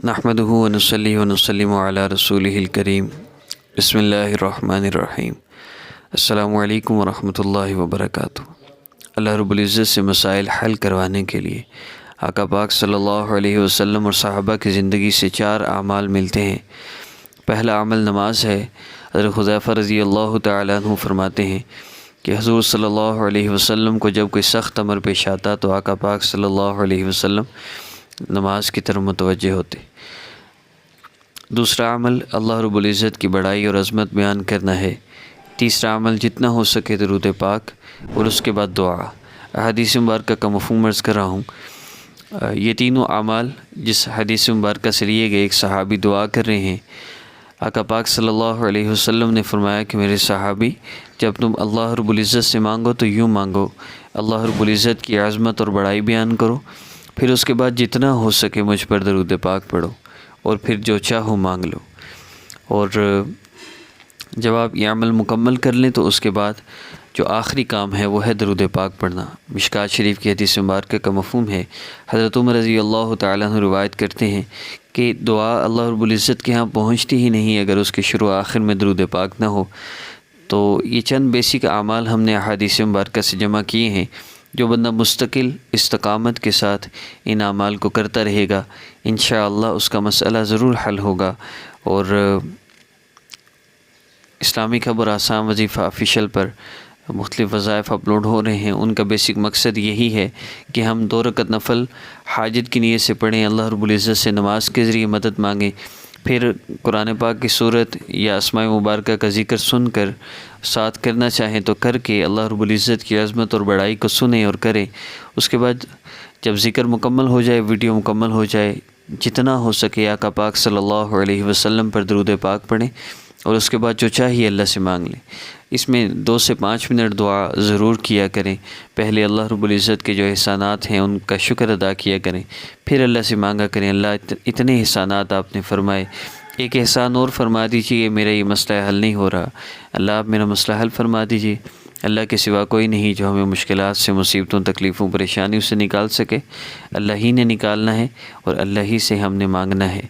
نحمده ونصلي ونسلم على رسوله الكريم بسم الله الرحمن الرحیم۔ السلام علیکم ورحمۃ اللہ وبرکاتہ۔ اللہ رب العزت سے مسائل حل کروانے کے لیے آقا پاک صلی اللہ علیہ وسلم اور صحابہ کی زندگی سے 4 اعمال ملتے ہیں۔ پہلا عمل نماز ہے۔ حضرت وظیفہ رضی اللہ تعالیٰ عنہ فرماتے ہیں کہ حضور صلی اللہ علیہ وسلم کو جب کوئی سخت امر پیش آتا تو آقا پاک صلی اللہ علیہ وسلم نماز کی طرف متوجہ ہوتے۔ دوسرا عمل اللہ رب العزت کی بڑائی اور عظمت بیان کرنا ہے۔ تیسرا عمل جتنا ہو سکے درود پاک، اور اس کے بعد دعا۔ حدیث مبارکہ کا مفہوم عرض کر رہا ہوں۔ یہ تینوں اعمال جس حدیث مبارکہ سے لیے گئے، ایک صحابی دعا کر رہے ہیں۔ آقا پاک صلی اللہ علیہ وسلم نے فرمایا کہ میرے صحابی، جب تم اللہ رب العزت سے مانگو تو یوں مانگو، اللہ رب العزت کی عظمت اور بڑائی بیان کرو، پھر اس کے بعد جتنا ہو سکے مجھ پر درود پاک پڑھو، اور پھر جو چاہو مانگ لو۔ اور جب آپ یہ عمل مکمل کر لیں تو اس کے بعد جو آخری کام ہے وہ ہے درود پاک پڑھنا۔ مشکوٰۃ شریف کی حدیث مبارکہ کا مفہوم ہے۔ حضرت عمر رضی اللہ تعالیٰ عنہ روایت کرتے ہیں کہ دعا اللہ رب العزت کے ہاں پہنچتی ہی نہیں اگر اس کے شروع آخر میں درود پاک نہ ہو۔ تو یہ چند بیسک اعمال ہم نے احادیث مبارکہ سے جمع کیے ہیں۔ جو بندہ مستقل استقامت کے ساتھ ان اعمال کو کرتا رہے گا، انشاءاللہ اس کا مسئلہ ضرور حل ہوگا۔ اور اسلامک ہب اور آسان وظیفہ آفیشیل پر مختلف وظائف اپلوڈ ہو رہے ہیں۔ ان کا بیسک مقصد یہی ہے کہ ہم 2 رکعت نفل حاجت کی نیت سے پڑھیں، اللہ رب العزت سے نماز کے ذریعے مدد مانگیں، پھر قرآن پاک کی سورۃ یا اسماء مبارکہ کا ذکر سن کر ساتھ کرنا چاہیں تو کر کے اللہ رب العزت کی عظمت اور بڑائی کو سنیں اور کریں۔ اس کے بعد جب ذکر مکمل ہو جائے، ویڈیو مکمل ہو جائے، جتنا ہو سکے آقا پاک صلی اللہ علیہ وسلم پر درود پاک پڑھیں، اور اس کے بعد جو چاہیے اللہ سے مانگ لیں۔ اس میں 2 سے 5 منٹ دعا ضرور کیا کریں۔ پہلے اللہ رب العزت کے جو احسانات ہیں ان کا شکر ادا کیا کریں، پھر اللہ سے مانگا کریں اللہ اتنے احسانات آپ نے فرمائے، ایک احسان اور فرما دیجیے، میرا یہ مسئلہ حل نہیں ہو رہا، اللہ آپ میرا مسئلہ حل فرما دیجیے۔ اللہ کے سوا کوئی نہیں جو ہمیں مشکلات سے، مصیبتوں، تکلیفوں، پریشانیوں سے نکال سکے۔ اللہ ہی نے نکالنا ہے اور اللہ ہی سے ہم نے مانگنا ہے۔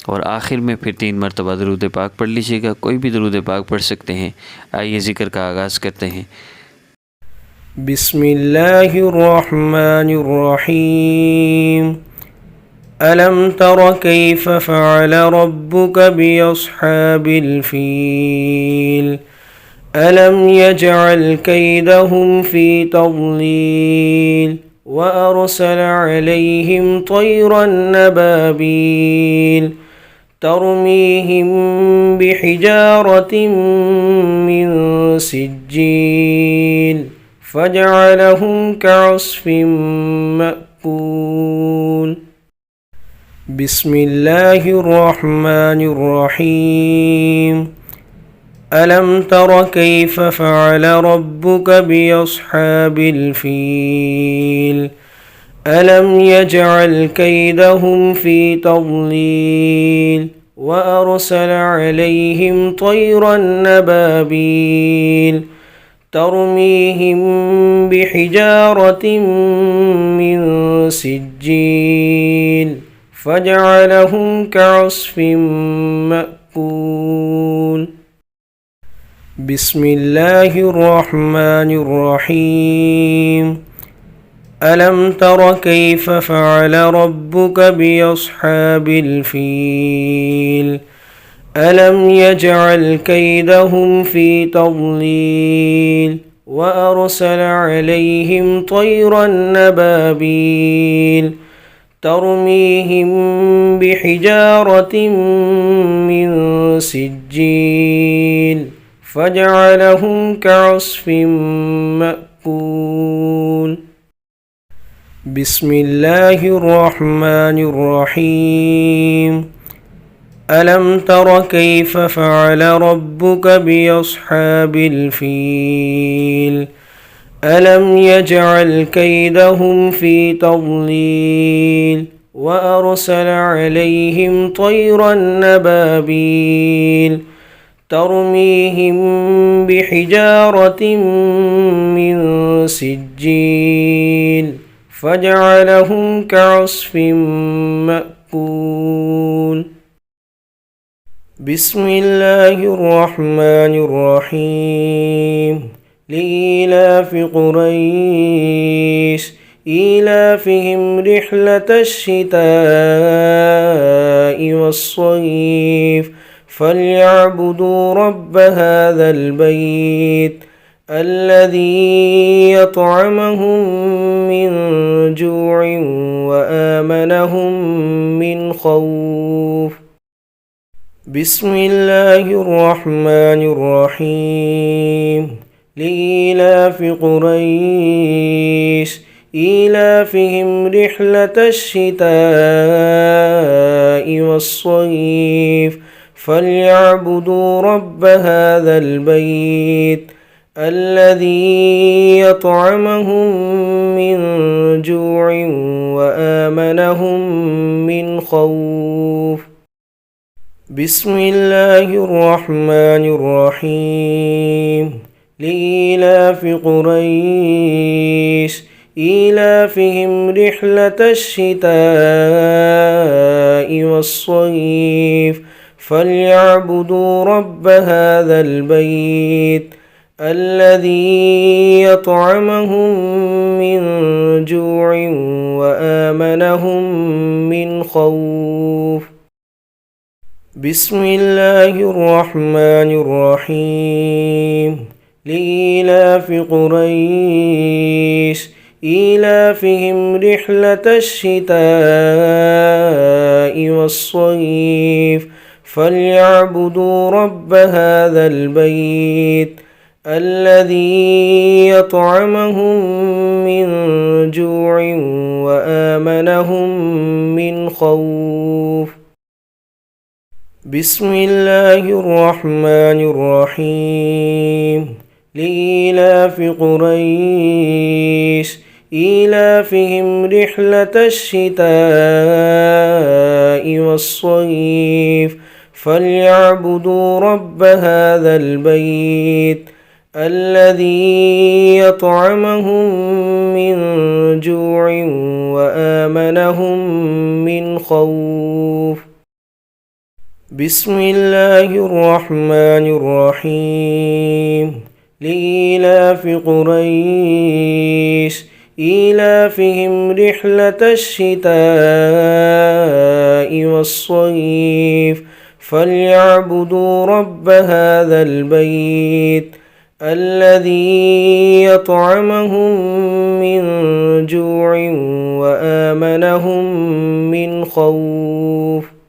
اور آخر میں پھر 3 مرتبہ درود پاک پڑھ لیجیے گا، کوئی بھی درود پاک پڑھ سکتے ہیں۔ آئیے ذکر کا آغاز کرتے ہیں۔ بسم اللہ الرحمن الرحیم۔ ألم تر كيف فعل ربك بأصحاب الفيل ألم يجعل كيدهم في تضليل وأرسل عليهم طيرا أبابيل ترميهم بحجارة من سجيل فجعلهم كعصف مأكول۔ بسم اللہ الرحمن الرحیم۔ ألم تر كيف فعل ربك بأصحاب الفيل ألم يجعل كيدهم في تضليل وأرسل عليهم طيرا أبابيل ترميهم بحجارة من سجيل فجعلهم كعصف مأكول۔ بسم اللہ الرحمن الرحیم۔ ألم تر كيف فعل ربك بأصحاب الفيل ألم يجعل كيدهم في تضليل وأرسل عليهم طيرا أبابيل ترميهم بحجارة من سجيل فجعلهم كعصف مأكول۔ بسم اللہ الرحمن الرحیم۔ ألم تر كيف فعل ربك بأصحاب الفيل ألم يجعل كيدهم في تضليل وأرسل عليهم طيرا أبابيل ترميهم بحجارة من سجيل فجعلهم كعصف مأكول۔ يتقون بسم الله الرحمن الرحيم لإيلاف قريش إيلافهم رحلة الشتاء والصيف فليعبدوا رب هذا البيت الذي يطعمهم من جوع وآمنهم من خوف بسم الله الرحمن الرحيم لإيلاف قريش إيلافهم رحلة الشتاء والصيف فليعبدوا رب هذا البيت الذي يطعمهم من جوع وآمنهم من خوف بسم الله الرحمن الرحيم لإيلاف قريش إيلافهم رحلة الشتاء والصيف فليعبدوا رب هذا البيت الذي يطعمهم من جوع وآمنهم من خوف بسم الله الرحمن الرحيم لإيلاف قريش إيلافهم رحلة الشتاء والصيف فليعبدوا رب هذا البيت الذي يطعمهم من جوع وآمنهم من خوف بسم الله الرحمن الرحيم لإيلاف قريش إيلافهم رحلة الشتاء والصيف فليعبدوا رب هذا البيت الذي يطعمهم من جوع وآمنهم من خوف بسم الله الرحمن الرحيم لإيلاف قريش إيلافهم رحلة الشتاء والصيف فليعبدوا رب هذا البيت الذي يطعمهم من جوع وآمنهم من خوف